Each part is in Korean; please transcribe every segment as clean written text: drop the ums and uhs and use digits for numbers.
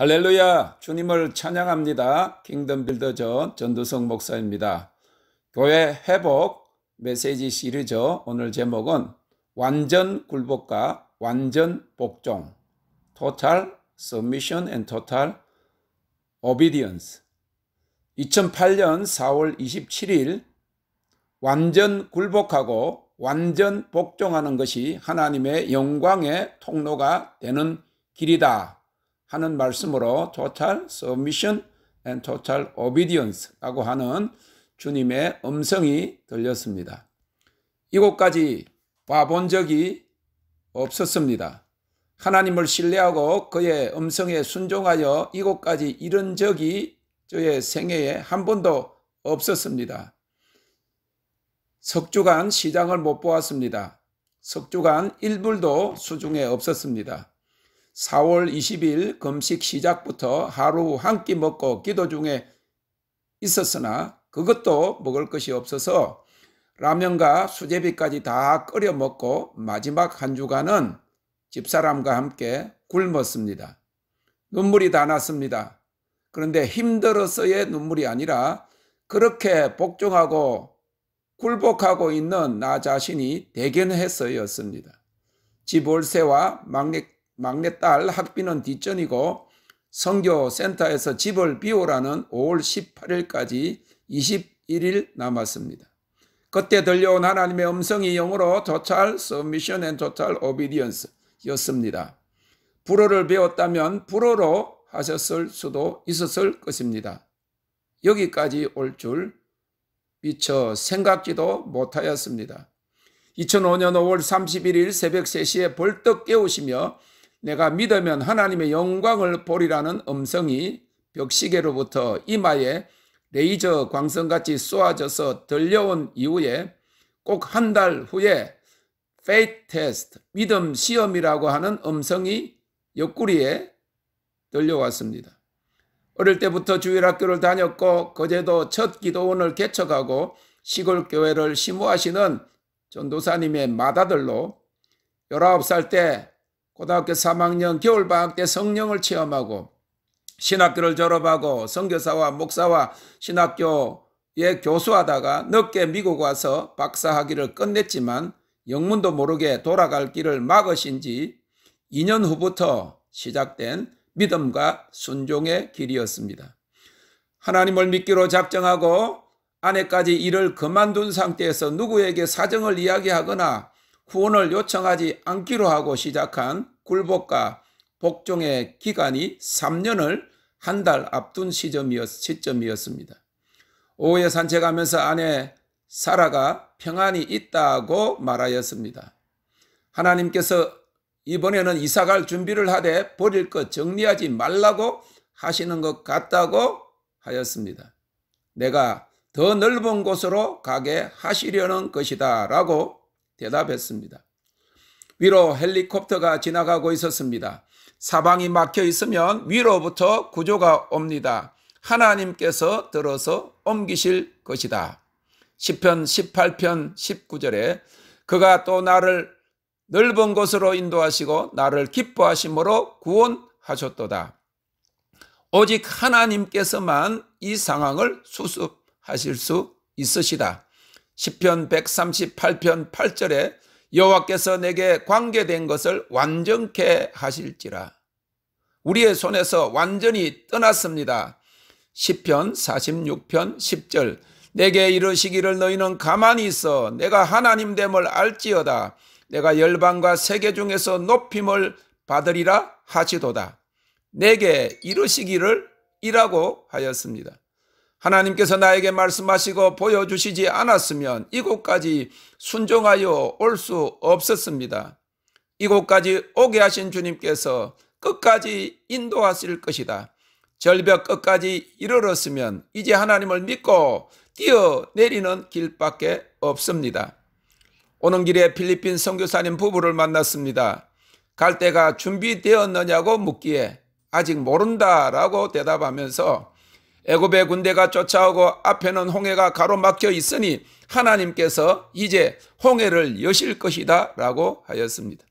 할렐루야, 주님을 찬양합니다. 킹덤 빌더 전두성 목사입니다. 교회 회복 메시지 시리즈 오늘 제목은 완전 굴복과 완전 복종, Total Submission and Total Obedience. 2008년 4월 27일 완전 굴복하고 완전 복종하는 것이 하나님의 영광의 통로가 되는 길이다 하는 말씀으로 Total Submission and Total Obedience라고 하는 주님의 음성이 들렸습니다. 이곳까지 와본 적이 없었습니다. 하나님을 신뢰하고 그의 음성에 순종하여 이곳까지 이른 적이 저의 생애에 한 번도 없었습니다. 석주간 시장을 못 보았습니다. 석주간 1불도 수중에 없었습니다. 4월 20일 금식 시작부터 하루 한 끼 먹고 기도 중에 있었으나 그것도 먹을 것이 없어서 라면과 수제비까지 다 끓여 먹고 마지막 한 주간은 집사람과 함께 굶었습니다. 눈물이 다 났습니다. 그런데 힘들어서의 눈물이 아니라 그렇게 복종하고 굴복하고 있는 나 자신이 대견해서였습니다. 집 월세와 막내딸 학비는 뒷전이고 선교센터에서 집을 비우라는 5월 18일까지 21일 남았습니다. 그때 들려온 하나님의 음성이 영어로 Total Submission and Total Obedience 였습니다. 불어를 배웠다면 불어로 하셨을 수도 있었을 것입니다. 여기까지 올 줄 미처 생각지도 못하였습니다. 2005년 5월 31일 새벽 3시에 벌떡 깨우시며 내가 믿으면 하나님의 영광을 보리라는 음성이 벽시계로부터 이마에 레이저 광선같이 쏘아져서 들려온 이후에 꼭 한 달 후에 Faith Test, 믿음 시험이라고 하는 음성이 옆구리에 들려왔습니다. 어릴 때부터 주일학교를 다녔고 거제도 첫 기도원을 개척하고 시골 교회를 심호하시는 전도사님의 맏아들로 19살 때 고등학교 3학년 겨울방학 때 성령을 체험하고 신학교를 졸업하고 선교사와 목사와 신학교에 교수하다가 늦게 미국 와서 박사학위를 끝냈지만 영문도 모르게 돌아갈 길을 막으신 지 2년 후부터 시작된 믿음과 순종의 길이었습니다. 하나님을 믿기로 작정하고 아내까지 일을 그만둔 상태에서 누구에게 사정을 이야기하거나 후원을 요청하지 않기로 하고 시작한 굴복과 복종의 기간이 3년을 한 달 앞둔 시점이었습니다. 오후에 산책하면서 아내 사라가 평안이 있다고 말하였습니다. 하나님께서 이번에는 이사갈 준비를 하되 버릴 것 정리하지 말라고 하시는 것 같다고 하였습니다. 내가 더 넓은 곳으로 가게 하시려는 것이다 라고 대답했습니다. 위로 헬리콥터가 지나가고 있었습니다. 사방이 막혀 있으면 위로부터 구조가 옵니다. 하나님께서 들어서 옮기실 것이다. 시편 18편 19절에 그가 또 나를 넓은 곳으로 인도하시고 나를 기뻐하심으로 구원하셨도다. 오직 하나님께서만 이 상황을 수습하실 수 있으시다. 시편 138편 8절에 여호와께서 내게 관계된 것을 완전케 하실지라. 우리의 손에서 완전히 떠났습니다. 시편 46편 10절 내게 이르시기를 너희는 가만히 있어 내가 하나님됨을 알지어다. 내가 열방과 세계 중에서 높임을 받으리라 하시도다. 내게 이르시기를 이라고 하였습니다. 하나님께서 나에게 말씀하시고 보여주시지 않았으면 이곳까지 순종하여 올 수 없었습니다. 이곳까지 오게 하신 주님께서 끝까지 인도하실 것이다. 절벽 끝까지 이르렀으면 이제 하나님을 믿고 뛰어내리는 길밖에 없습니다. 오는 길에 필리핀 선교사님 부부를 만났습니다. 갈 때가 준비되었느냐고 묻기에 아직 모른다라고 대답하면서 애굽의 군대가 쫓아오고 앞에는 홍해가 가로막혀 있으니 하나님께서 이제 홍해를 여실 것이다 라고 하였습니다.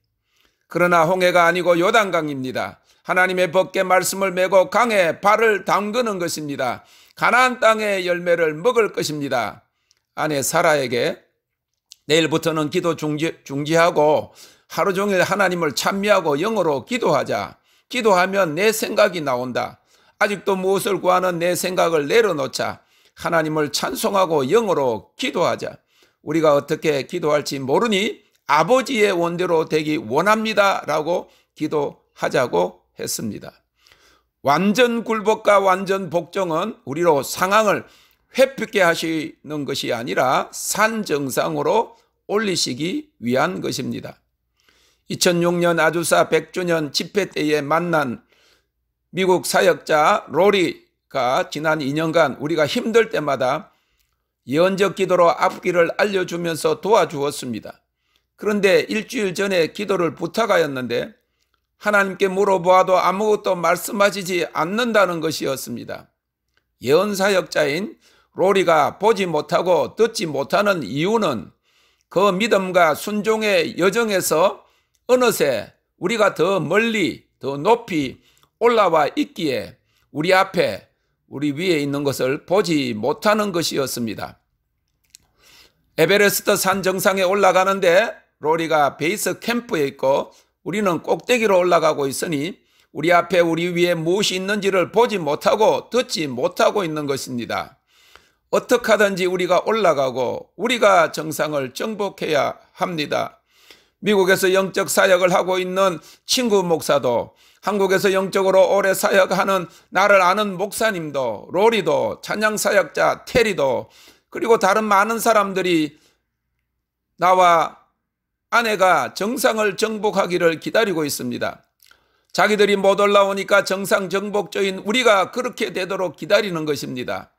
그러나 홍해가 아니고 요단강입니다. 하나님의 법궤 말씀을 메고 강에 발을 담그는 것입니다. 가나안 땅의 열매를 먹을 것입니다. 아내 사라에게 내일부터는 기도 중지하고 하루 종일 하나님을 찬미하고 영어로 기도하자. 기도하면 내 생각이 나온다. 아직도 무엇을 구하는 내 생각을 내려놓자. 하나님을 찬송하고 영어로 기도하자. 우리가 어떻게 기도할지 모르니 아버지의 원대로 되기 원합니다 라고 기도하자고 했습니다. 완전 굴복과 완전 복종은 우리로 상황을 회피케 하시는 것이 아니라 산 정상으로 올리시기 위한 것입니다. 2006년 아주사 100주년 집회 때에 만난 미국 사역자 로리가 지난 2년간 우리가 힘들 때마다 예언적 기도로 앞길을 알려주면서 도와주었습니다. 그런데 일주일 전에 기도를 부탁하였는데 하나님께 물어보아도 아무것도 말씀하시지 않는다는 것이었습니다. 예언사역자인 로리가 보지 못하고 듣지 못하는 이유는 그 믿음과 순종의 여정에서 어느새 우리가 더 멀리 더 높이 올라와 있기에 우리 앞에 우리 위에 있는 것을 보지 못하는 것이었습니다. 에베레스트 산 정상에 올라가는데 로리가 베이스 캠프에 있고 우리는 꼭대기로 올라가고 있으니 우리 앞에 우리 위에 무엇이 있는지를 보지 못하고 듣지 못하고 있는 것입니다. 어떻게 하든지 우리가 올라가고 우리가 정상을 정복해야 합니다. 미국에서 영적 사역을 하고 있는 친구 목사도, 한국에서 영적으로 오래 사역하는 나를 아는 목사님도, 로리도, 찬양 사역자 테리도, 그리고 다른 많은 사람들이 나와 아내가 정상을 정복하기를 기다리고 있습니다. 자기들이 못 올라오니까 정상 정복자인 우리가 그렇게 되도록 기다리는 것입니다.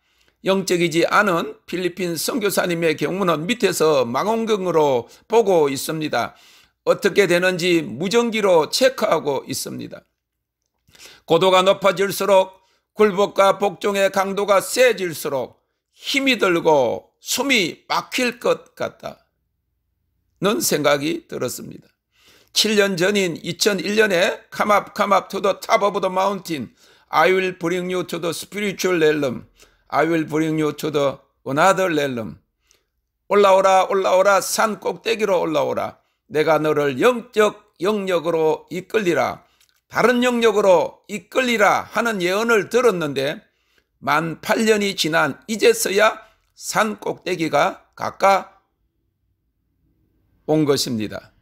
영적이지 않은 필리핀 선교사님의 경우는 밑에서 망원경으로 보고 있습니다. 어떻게 되는지 무전기로 체크하고 있습니다. 고도가 높아질수록 굴복과 복종의 강도가 세질수록 힘이 들고 숨이 막힐 것 같다는 생각이 들었습니다. 7년 전인 2001년에 Come up to the top of the mountain. I will bring you to the spiritual realm. I will bring you to the another realm. 올라오라 올라오라 산 꼭대기로 올라오라. 내가 너를 영적 영역으로 이끌리라. 다른 영역으로 이끌리라 하는 예언을 들었는데 만 8년이 지난 이제서야 산 꼭대기가 가까운 것입니다.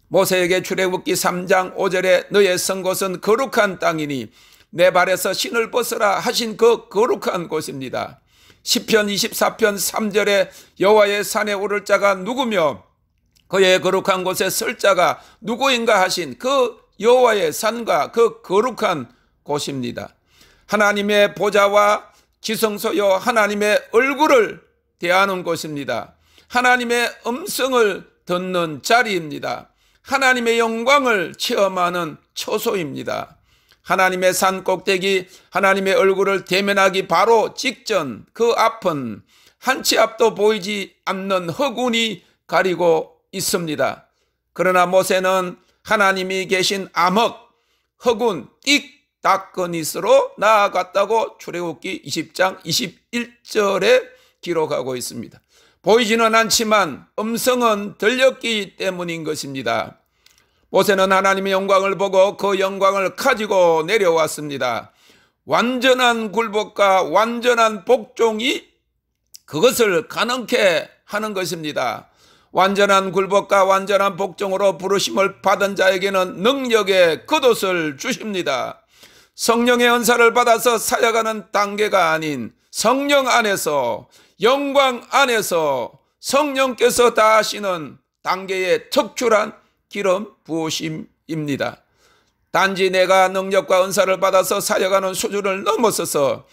모세에게 출애굽기 3장 5절에 너의 선 곳은 거룩한 땅이니 내 발에서 신을 벗으라 하신 그 거룩한 곳입니다. 시편 24편 3절에 여호와의 산에 오를 자가 누구며 그의 거룩한 곳에 설 자가 누구인가 하신 그 여호와의 산과 그 거룩한 곳입니다. 하나님의 보좌와 지성소요 하나님의 얼굴을 대하는 곳입니다. 하나님의 음성을 듣는 자리입니다. 하나님의 영광을 체험하는 처소입니다. 하나님의 산 꼭대기 하나님의 얼굴을 대면하기 바로 직전 그 앞은 한 치 앞도 보이지 않는 흑운이 가리고 있습니다. 그러나 모세는 하나님이 계신 암흑 흑운 띡다거니스로 나아갔다고 출애굽기 20장 21절에 기록하고 있습니다. 보이지는 않지만 음성은 들렸기 때문인 것입니다. 모세는 하나님의 영광을 보고 그 영광을 가지고 내려왔습니다. 완전한 굴복과 완전한 복종이 그것을 가능케 하는 것입니다. 완전한 굴복과 완전한 복종으로 부르심을 받은 자에게는 능력의 겉옷을 주십니다. 성령의 은사를 받아서 사역하는 단계가 아닌 성령 안에서 영광 안에서 성령께서 다 하시는 단계의 특출한 기름 부으심입니다. 단지 내가 능력과 은사를 받아서 사역하는 수준을 넘어서서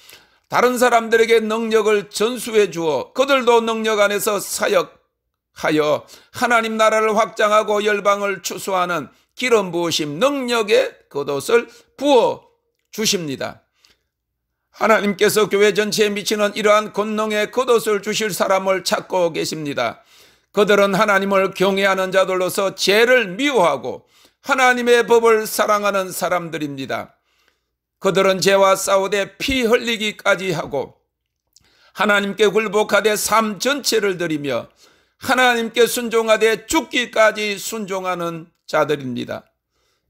다른 사람들에게 능력을 전수해 주어 그들도 능력 안에서 사역하여 하나님 나라를 확장하고 열방을 추수하는 기름 부으심 능력의 겉옷을 부어 주십니다. 하나님께서 교회 전체에 미치는 이러한 권능의 겉옷을 주실 사람을 찾고 계십니다. 그들은 하나님을 경외하는 자들로서 죄를 미워하고 하나님의 법을 사랑하는 사람들입니다. 그들은 죄와 싸우되 피 흘리기까지 하고 하나님께 굴복하되 삶 전체를 드리며 하나님께 순종하되 죽기까지 순종하는 자들입니다.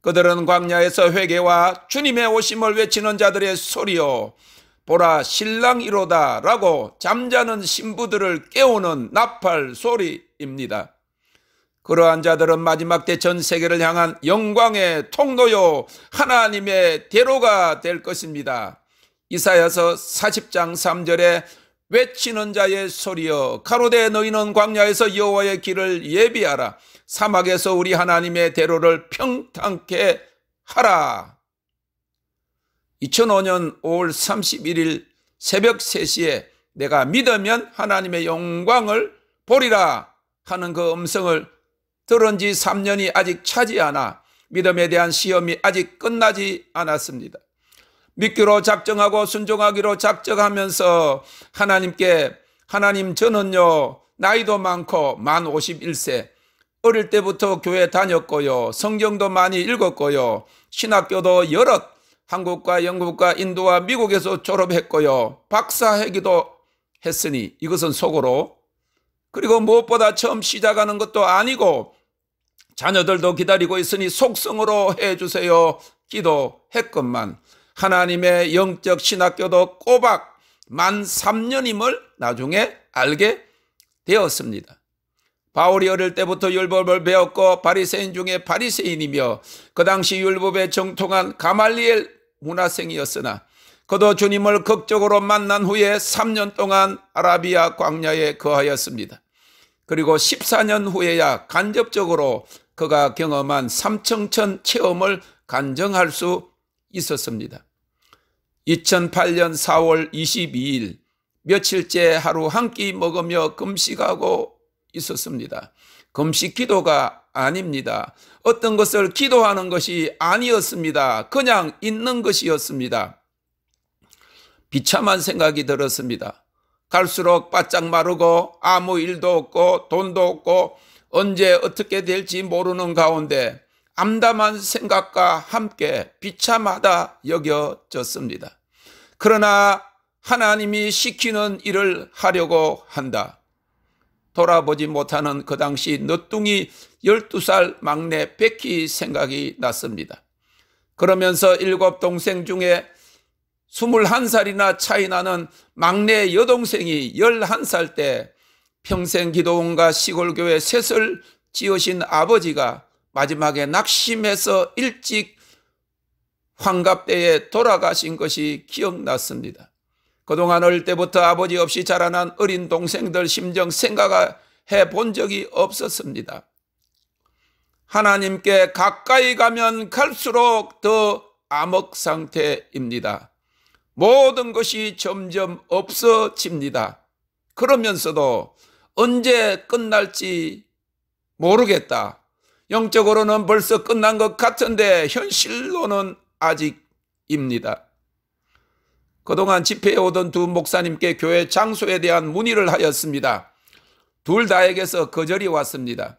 그들은 광야에서 회개와 주님의 오심을 외치는 자들의 소리요 보라 신랑이로다 라고 잠자는 신부들을 깨우는 나팔 소리입니다. 그러한 자들은 마지막 때 전 세계를 향한 영광의 통로요 하나님의 대로가 될 것입니다. 이사야서 40장 3절에 외치는 자의 소리여 가로되 너희는 광야에서 여호와의 길을 예비하라 사막에서 우리 하나님의 대로를 평탄케 하라. 2005년 5월 31일 새벽 3시에 내가 믿으면 하나님의 영광을 보리라 하는 그 음성을 들은 지 3년이 아직 차지 않아 믿음에 대한 시험이 아직 끝나지 않았습니다. 믿기로 작정하고 순종하기로 작정하면서 하나님께 하나님 저는요 나이도 많고 만 51세 어릴 때부터 교회 다녔고요 성경도 많이 읽었고요 신학교도 여럿 한국과 영국과 인도와 미국에서 졸업했고요 박사학위도 했으니 이것은 속으로 그리고 무엇보다 처음 시작하는 것도 아니고 자녀들도 기다리고 있으니 속성으로 해주세요 기도했건만 하나님의 영적 신학교도 꼬박 만 3년임을 나중에 알게 되었습니다. 바울이 어릴 때부터 율법을 배웠고 바리새인 중에 바리새인이며 그 당시 율법에 정통한 가말리엘 문화생이었으나 그도 주님을 극적으로 만난 후에 3년 동안 아라비아 광야에 거하였습니다. 그리고 14년 후에야 간접적으로 그가 경험한 삼청천 체험을 간증할 수 있었습니다. 2008년 4월 22일 며칠째 하루 한 끼 먹으며 금식하고 있었습니다. 금식 기도가 아닙니다. 어떤 것을 기도하는 것이 아니었습니다. 그냥 있는 것이었습니다. 비참한 생각이 들었습니다. 갈수록 바짝 마르고 아무 일도 없고 돈도 없고 언제 어떻게 될지 모르는 가운데 암담한 생각과 함께 비참하다 여겨졌습니다. 그러나 하나님이 시키는 일을 하려고 한다. 돌아보지 못하는 그 당시 너뚱이 12살 막내 베키 생각이 났습니다. 그러면서 7 동생 중에 21살이나 차이 나는 막내 여동생이 11살 때 평생 기도원과 시골교회 셋을 지으신 아버지가 마지막에 낙심해서 일찍 환갑때에 돌아가신 것이 기억났습니다. 그동안 어릴 때부터 아버지 없이 자라난 어린 동생들 심정 생각해 본 적이 없었습니다. 하나님께 가까이 가면 갈수록 더 암흑 상태입니다. 모든 것이 점점 없어집니다. 그러면서도 언제 끝날지 모르겠다. 영적으로는 벌써 끝난 것 같은데 현실로는 아직입니다. 그동안 집회에 오던 두 목사님께 교회 장소에 대한 문의를 하였습니다. 둘 다에게서 거절이 왔습니다.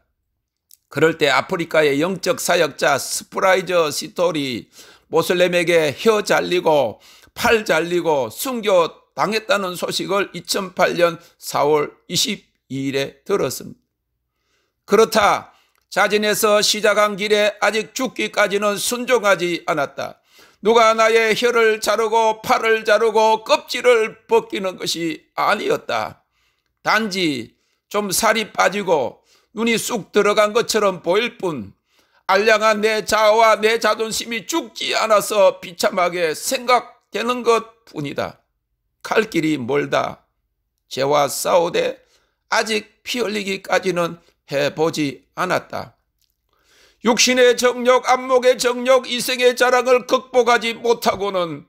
그럴 때 아프리카의 영적 사역자 스프라이저 시토리 모슬렘에게 혀 잘리고 팔 잘리고 순교 당했다는 소식을 2008년 4월 22일에 들었습니다. 그렇다. 자진해서 시작한 길에 아직 죽기까지는 순종하지 않았다. 누가 나의 혀를 자르고 팔을 자르고 껍질을 벗기는 것이 아니었다. 단지 좀 살이 빠지고 눈이 쑥 들어간 것처럼 보일 뿐 알량한 내 자아와 내 자존심이 죽지 않아서 비참하게 생각되는 것 뿐이다. 갈 길이 멀다. 죄와 싸우되 아직 피 흘리기까지는 해보지 않았다. 육신의 정욕, 안목의 정욕, 이생의 자랑을 극복하지 못하고는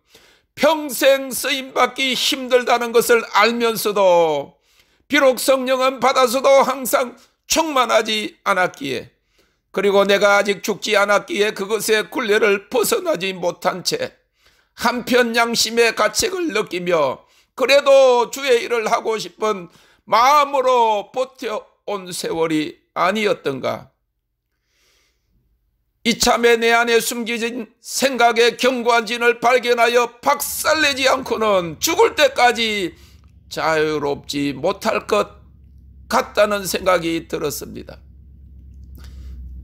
평생 쓰임받기 힘들다는 것을 알면서도 비록 성령은 받아서도 항상 충만하지 않았기에 그리고 내가 아직 죽지 않았기에 그것의 굴레를 벗어나지 못한 채 한편 양심의 가책을 느끼며 그래도 주의 일을 하고 싶은 마음으로 버텨온 세월이 아니었던가. 이참에 내 안에 숨겨진 생각의 견고한 진을 발견하여 박살내지 않고는 죽을 때까지 자유롭지 못할 것 같다는 생각이 들었습니다.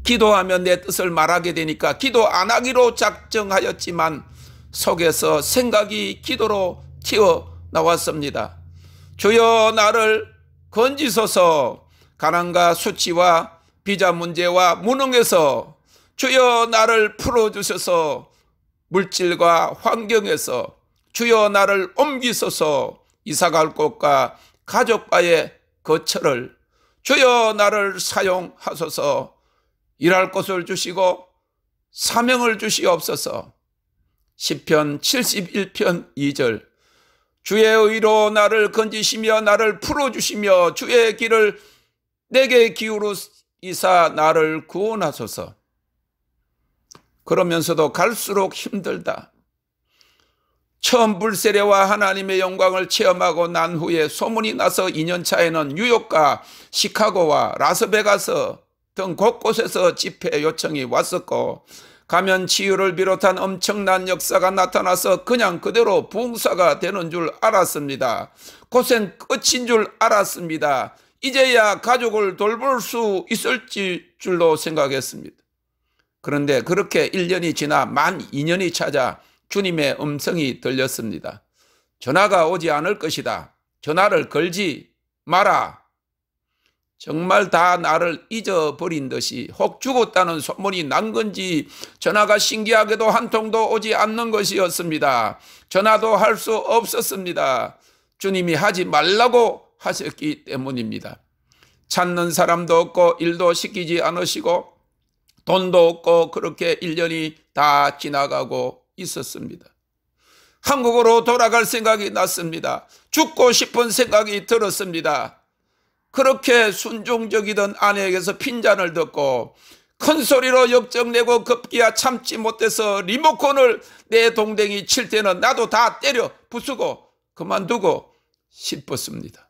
기도하면 내 뜻을 말하게 되니까 기도 안 하기로 작정하였지만 속에서 생각이 기도로 튀어나왔습니다. 주여 나를 건지소서. 가난과 수치와 비자 문제와 무능에서 주여 나를 풀어주셔서 물질과 환경에서 주여 나를 옮기소서. 이사갈 곳과 가족과의 거처를 주여 나를 사용하소서. 일할 곳을 주시고 사명을 주시옵소서. 시편 71편 2절 주의 의로 나를 건지시며 나를 풀어주시며 주의 길을 내게 기울이사 나를 구원하소서. 그러면서도 갈수록 힘들다. 처음 불세례와 하나님의 영광을 체험하고 난 후에 소문이 나서 2년 차에는 뉴욕과 시카고와 라스베가스 등 곳곳에서 집회 요청이 왔었고 가면 치유를 비롯한 엄청난 역사가 나타나서 그냥 그대로 부흥사가 되는 줄 알았습니다. 고생 끝인 줄 알았습니다. 이제야 가족을 돌볼 수 있을 줄로 생각했습니다. 그런데 그렇게 1년이 지나 만 2년이 찾아 주님의 음성이 들렸습니다. 전화가 오지 않을 것이다. 전화를 걸지 마라. 정말 다 나를 잊어버린 듯이 혹 죽었다는 소문이 난 건지 전화가 신기하게도 한 통도 오지 않는 것이었습니다. 전화도 할 수 없었습니다. 주님이 하지 말라고 하셨기 때문입니다. 찾는 사람도 없고 일도 시키지 않으시고 돈도 없고 그렇게 1년이 다 지나가고 있었습니다. 한국으로 돌아갈 생각이 났습니다. 죽고 싶은 생각이 들었습니다. 그렇게 순종적이던 아내에게서 핀잔을 듣고 큰 소리로 역정내고 급기야 참지 못해서 리모컨을 내 동댕이 칠 때는 나도 다 때려 부수고 그만두고 싶었습니다.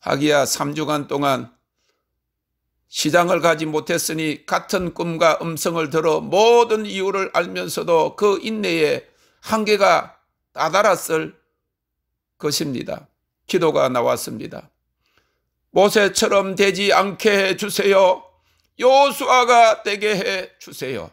하기야 3주간 동안 시장을 가지 못했으니 같은 꿈과 음성을 들어 모든 이유를 알면서도 그 인내에 한계가 다다랐을 것입니다. 기도가 나왔습니다. 모세처럼 되지 않게 해주세요. 여호수아가 되게 해주세요.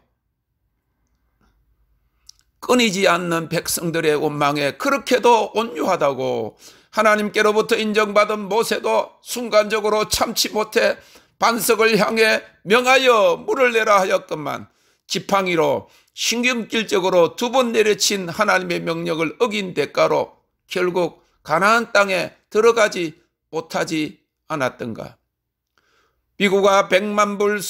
끊이지 않는 백성들의 원망에 그렇게도 온유하다고 하나님께로부터 인정받은 모세도 순간적으로 참지 못해 반석을 향해 명하여 물을 내라 하였건만 지팡이로 신경질적으로 2번 내려친 하나님의 명령을 어긴 대가로 결국 가나안 땅에 들어가지 못하지 않았던가. 미국아 100만 불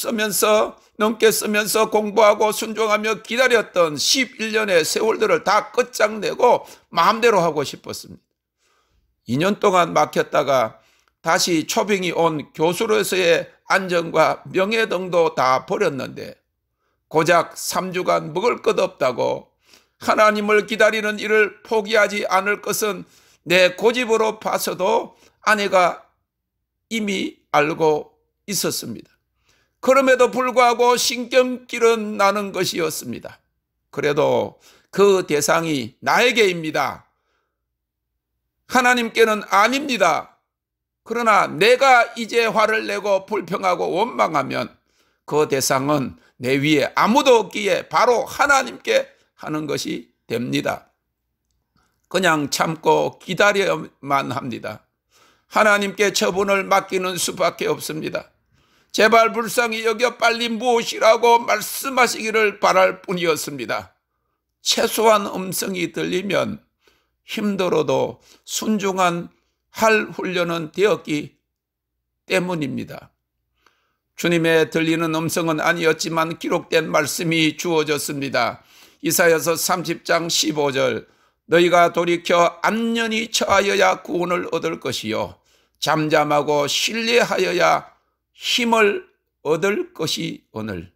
넘게 쓰면서 공부하고 순종하며 기다렸던 11년의 세월들을 다 끝장내고 마음대로 하고 싶었습니다. 2년 동안 막혔다가 다시 초빙이 온 교수로서의 안정과 명예 등도 다 버렸는데 고작 3주간 먹을 것 없다고 하나님을 기다리는 일을 포기하지 않을 것은 내 고집으로 봐서도 아내가 이미 알고 있었습니다. 그럼에도 불구하고 신경질은 나는 것이었습니다. 그래도 그 대상이 나에게입니다. 하나님께는 아닙니다. 그러나 내가 이제 화를 내고 불평하고 원망하면 그 대상은 내 위에 아무도 없기에 바로 하나님께 하는 것이 됩니다. 그냥 참고 기다려야만 합니다. 하나님께 처분을 맡기는 수밖에 없습니다. 제발 불쌍히 여겨 빨리 무엇이라고 말씀하시기를 바랄 뿐이었습니다. 최소한 음성이 들리면 힘들어도 순종한 할 훈련은 되었기 때문입니다. 주님의 들리는 음성은 아니었지만 기록된 말씀이 주어졌습니다. 이사야서 30장 15절 너희가 돌이켜 안전히 처하여야 구원을 얻을 것이요 잠잠하고 신뢰하여야 힘을 얻을 것이오늘.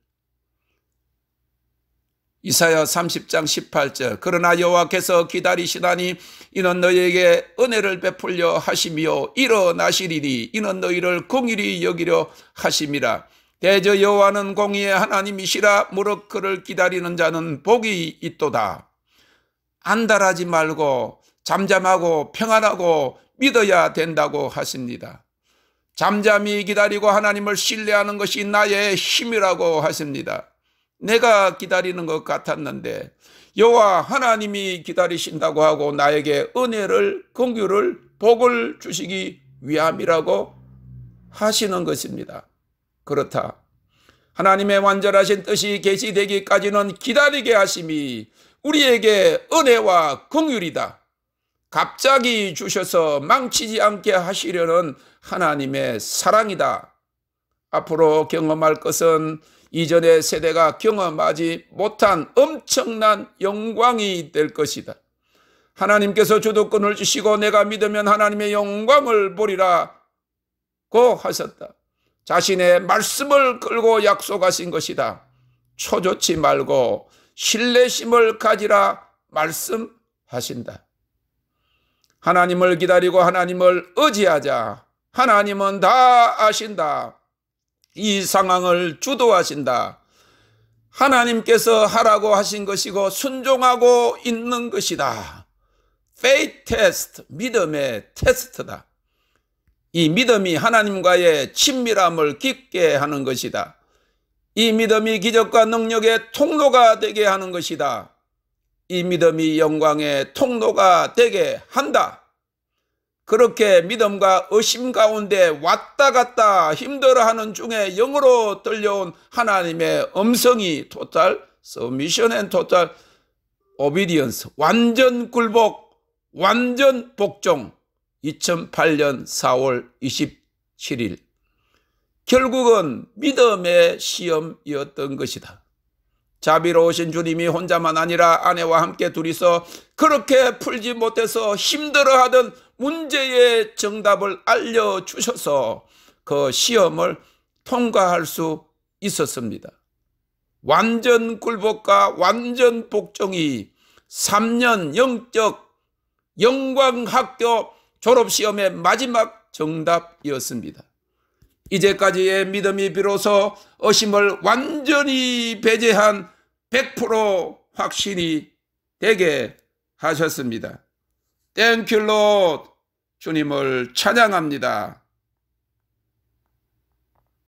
이사야 30장 18절 그러나 여호와께서 기다리시나니 이는 너희에게 은혜를 베풀려 하시며 일어나시리니 이는 너희를 긍휼히 여기려 하심이라. 대저 여호와는 공의의 하나님이시라. 무릇 그를 기다리는 자는 복이 있도다. 안달하지 말고 잠잠하고 평안하고 믿어야 된다고 하십니다. 잠잠히 기다리고 하나님을 신뢰하는 것이 나의 힘이라고 하십니다. 내가 기다리는 것 같았는데 여호와 하나님이 기다리신다고 하고 나에게 은혜를, 긍휼을, 복을 주시기 위함이라고 하시는 것입니다. 그렇다. 하나님의 완전하신 뜻이 계시되기까지는 기다리게 하심이 우리에게 은혜와 긍휼이다. 갑자기 주셔서 망치지 않게 하시려는 하나님의 사랑이다. 앞으로 경험할 것은 이전의 세대가 경험하지 못한 엄청난 영광이 될 것이다. 하나님께서 주도권을 주시고 내가 믿으면 하나님의 영광을 보리라고 하셨다. 자신의 말씀을 걸고 약속하신 것이다. 초조치 말고 신뢰심을 가지라 말씀하신다. 하나님을 기다리고 하나님을 의지하자. 하나님은 다 아신다. 이 상황을 주도하신다. 하나님께서 하라고 하신 것이고 순종하고 있는 것이다. Faith test, 믿음의 테스트다. 이 믿음이 하나님과의 친밀함을 깊게 하는 것이다. 이 믿음이 기적과 능력의 통로가 되게 하는 것이다. 이 믿음이 영광의 통로가 되게 한다. 그렇게 믿음과 의심 가운데 왔다 갔다 힘들어하는 중에 영으로 들려온 하나님의 음성이 total submission and total obedience, 완전 굴복, 완전 복종. 2008년 4월 27일 결국은 믿음의 시험이었던 것이다. 자비로우신 주님이 혼자만 아니라 아내와 함께 둘이서 그렇게 풀지 못해서 힘들어하던 문제의 정답을 알려주셔서 그 시험을 통과할 수 있었습니다. 완전 굴복과 완전 복종이 3년 영적 영광학교 졸업시험의 마지막 정답이었습니다. 이제까지의 믿음이 비로소 의심을 완전히 배제한 100% 확신이 되게 하셨습니다. Thank you, Lord. 주님을 찬양합니다.